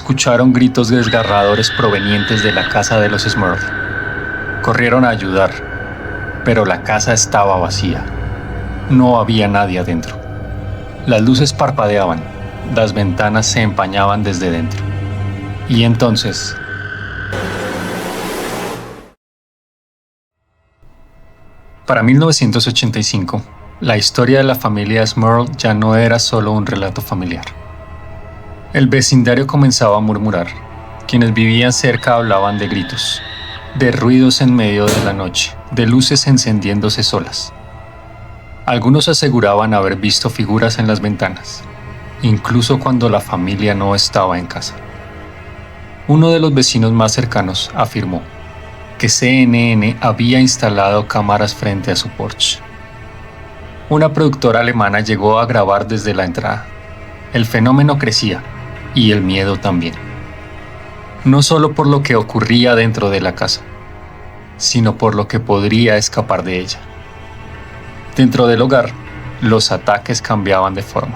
escucharon gritos desgarradores provenientes de la casa de los Smurf. Corrieron a ayudar, pero la casa estaba vacía. No había nadie adentro. Las luces parpadeaban, las ventanas se empañaban desde dentro. Y entonces... Para 1985, la historia de la familia Smurl ya no era solo un relato familiar. El vecindario comenzaba a murmurar. Quienes vivían cerca hablaban de gritos, de ruidos en medio de la noche, de luces encendiéndose solas. Algunos aseguraban haber visto figuras en las ventanas, incluso cuando la familia no estaba en casa. Uno de los vecinos más cercanos afirmó que CNN había instalado cámaras frente a su porche. Una productora alemana llegó a grabar desde la entrada. El fenómeno crecía, y el miedo también. No solo por lo que ocurría dentro de la casa, sino por lo que podría escapar de ella. Dentro del hogar, los ataques cambiaban de forma.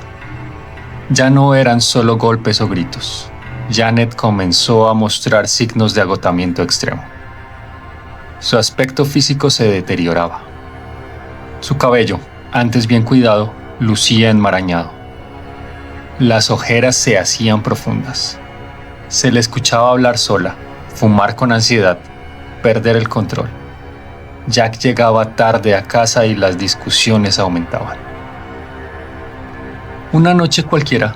Ya no eran solo golpes o gritos. Janet comenzó a mostrar signos de agotamiento extremo. Su aspecto físico se deterioraba. Su cabello, antes bien cuidado, lucía enmarañado. Las ojeras se hacían profundas. Se le escuchaba hablar sola, fumar con ansiedad, perder el control. Jack llegaba tarde a casa y las discusiones aumentaban. Una noche cualquiera,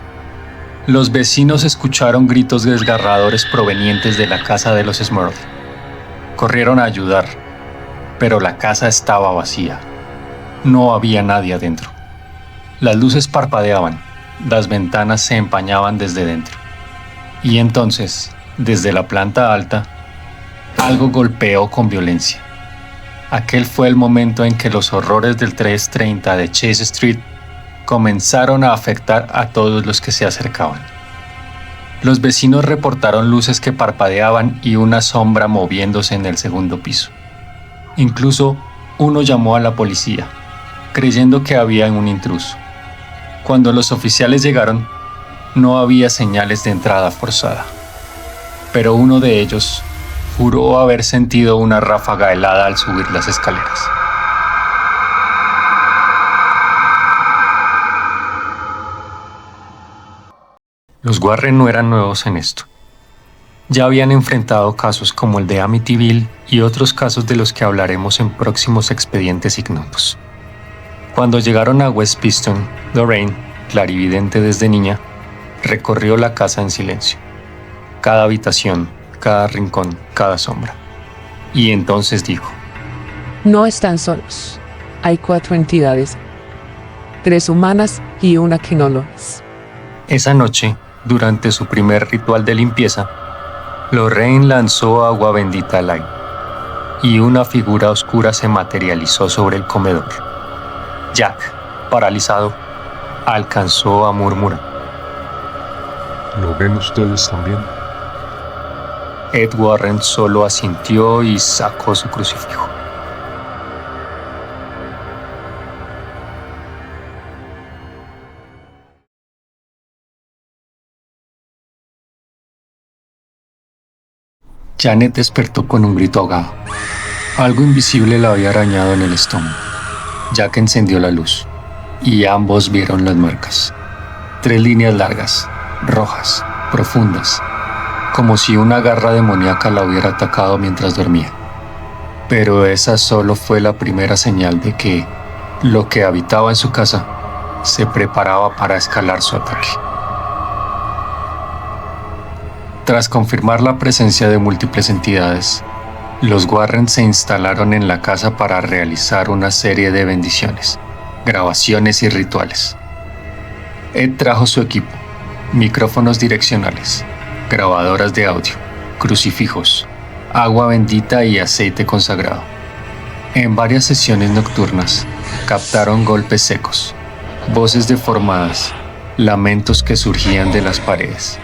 los vecinos escucharon gritos desgarradores provenientes de la casa de los Smurf. Corrieron a ayudar, pero la casa estaba vacía. No había nadie adentro. Las luces parpadeaban, las ventanas se empañaban desde dentro. Y entonces, desde la planta alta, algo golpeó con violencia. Aquel fue el momento en que los horrores del 330 de Chase Street comenzaron a afectar a todos los que se acercaban. Los vecinos reportaron luces que parpadeaban y una sombra moviéndose en el segundo piso. Incluso uno llamó a la policía, creyendo que había un intruso. Cuando los oficiales llegaron, no había señales de entrada forzada, pero uno de ellos juró haber sentido una ráfaga helada al subir las escaleras. Los Warren no eran nuevos en esto. Ya habían enfrentado casos como el de Amityville y otros casos de los que hablaremos en próximos expedientes ignotos. Cuando llegaron a West Piston, Lorraine, clarividente desde niña, recorrió la casa en silencio. Cada habitación, cada rincón, cada sombra. Y entonces dijo: No están solos. Hay 4 entidades. 3 humanas y una que no lo es. Esa noche, durante su primer ritual de limpieza, Lorraine lanzó agua bendita al aire, y una figura oscura se materializó sobre el comedor. Jack, paralizado, alcanzó a murmurar: ¿Lo ven ustedes también? Ed Warren solo asintió y sacó su crucifijo. Janet despertó con un grito ahogado. Algo invisible la había arañado en el estómago. Jack encendió la luz, y ambos vieron las marcas. 3 líneas largas, rojas, profundas, como si una garra demoníaca la hubiera atacado mientras dormía. Pero esa solo fue la primera señal de que lo que habitaba en su casa se preparaba para escalar su ataque. Tras confirmar la presencia de múltiples entidades, los Warren se instalaron en la casa para realizar una serie de bendiciones, grabaciones y rituales. Ed trajo su equipo: micrófonos direccionales, grabadoras de audio, crucifijos, agua bendita y aceite consagrado. En varias sesiones nocturnas, captaron golpes secos, voces deformadas, lamentos que surgían de las paredes.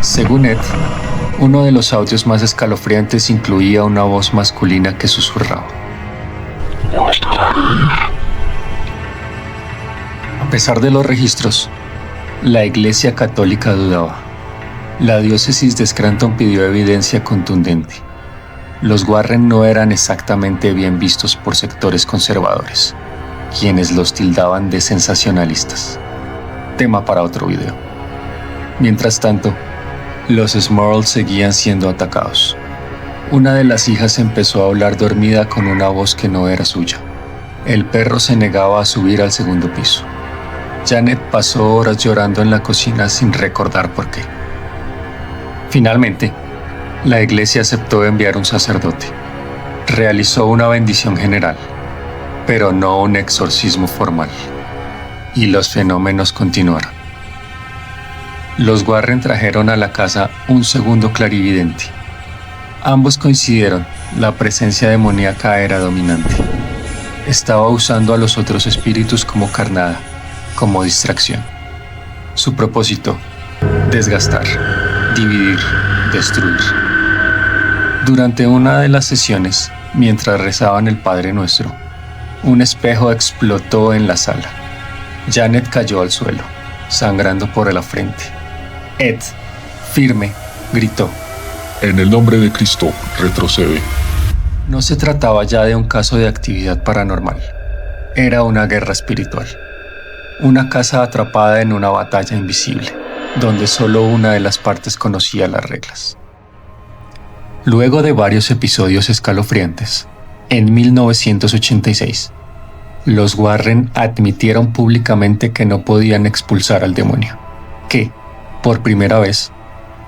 Según Ed, uno de los audios más escalofriantes incluía una voz masculina que susurraba: A pesar de los registros, la Iglesia Católica dudaba. La diócesis de Scranton pidió evidencia contundente. Los Warren no eran exactamente bien vistos por sectores conservadores, quienes los tildaban de sensacionalistas. Tema para otro video. Mientras tanto, los Smurl seguían siendo atacados. Una de las hijas empezó a hablar dormida con una voz que no era suya. El perro se negaba a subir al segundo piso. Janet pasó horas llorando en la cocina sin recordar por qué. Finalmente, la iglesia aceptó enviar un sacerdote. Realizó una bendición general, pero no un exorcismo formal. Y los fenómenos continuaron. Los Warren trajeron a la casa un segundo clarividente. Ambos coincidieron, la presencia demoníaca era dominante. Estaba usando a los otros espíritus como carnada, como distracción. Su propósito: desgastar, dividir, destruir. Durante una de las sesiones, mientras rezaban el Padre Nuestro, un espejo explotó en la sala. Janet cayó al suelo, sangrando por la frente. Ed, firme, gritó: En el nombre de Cristo, retrocede. No se trataba ya de un caso de actividad paranormal. Era una guerra espiritual. Una casa atrapada en una batalla invisible, donde solo una de las partes conocía las reglas. Luego de varios episodios escalofriantes, en 1986, los Warren admitieron públicamente que no podían expulsar al demonio, que, por primera vez,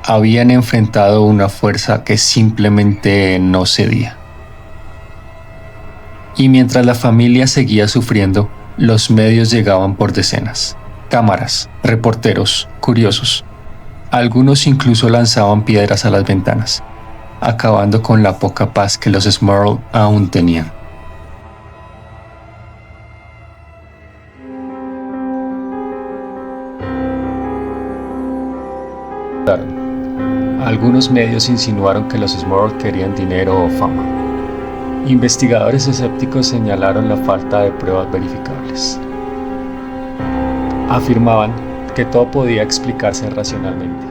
habían enfrentado una fuerza que simplemente no cedía. Y mientras la familia seguía sufriendo, los medios llegaban por decenas. Cámaras, reporteros, curiosos. Algunos incluso lanzaban piedras a las ventanas, acabando con la poca paz que los Smurl aún tenían. Algunos medios insinuaron que los Smurl querían dinero o fama. Investigadores escépticos señalaron la falta de pruebas verificables. Afirmaban que todo podía explicarse racionalmente,